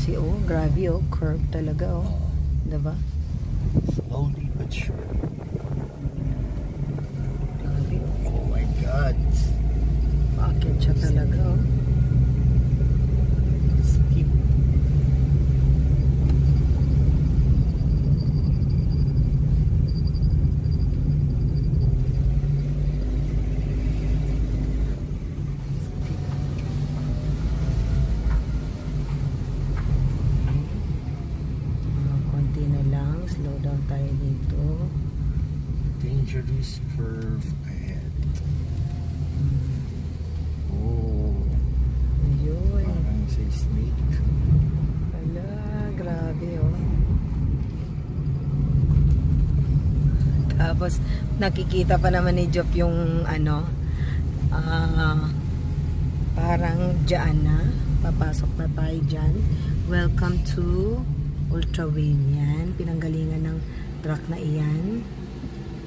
kasi grabe curve talaga diba? Slowly but surely. Grabe Oh my God. paakyat siya talaga Steep. konti na lang, slow down tayo dito. Dangerous curve ahead. Oh. Ayun. Parang sa snake. Ala, grabe Tapos nakikita pa naman ni Jop yung parang dyan na. Papasok na tayo dyan. Welcome to Ultrawin yan. Pinanggalingan ng truck na iyan.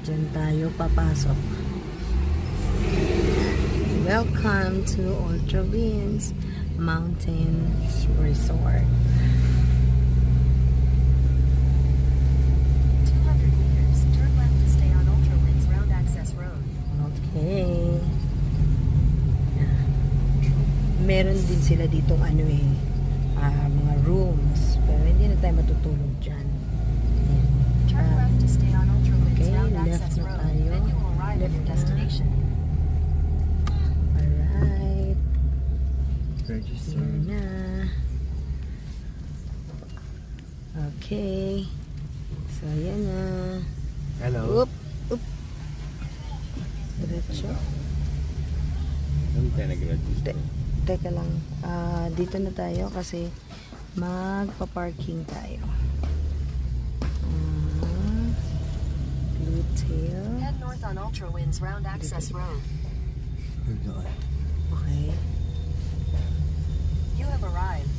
Dyan tayo papasok. Welcome to Ultrawinds Mountain Resort. 200 meters, turn left to stay on Ultrawinds Round Access Road. Okay. Meron din sila ditong mga rooms. Pero hindi na tayo matutulog dyan. Turn left to stay on Ultrawinds okay, Round left Access na Road. tayo. Then you will arrive at Left your na. destination. Alright. Register. Here na. Okay. So, ayan na. Hello. Oop. Diretso. Saan tayo nag-register? Teka lang. Dito na tayo kasi magpa-parking tayo. Blue Tail. Head north on Ultrawinds Round Access Road. Okay. You have arrived.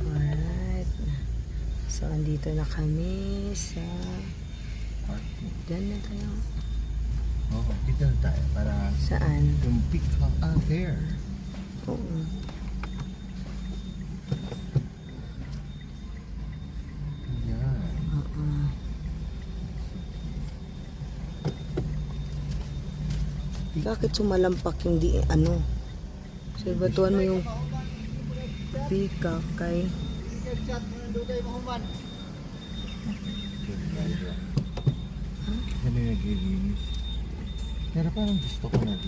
Alright. So, andito na kami sa... Parking. Diyan na tayo. Oo, dito na tayo para Saan? yung pick up there. Oo. Yan. Oo. Bakit sumalampak yung Observatuhan mo yung peacock kay... Ano yung naglilinis? Pero parang gusto ko na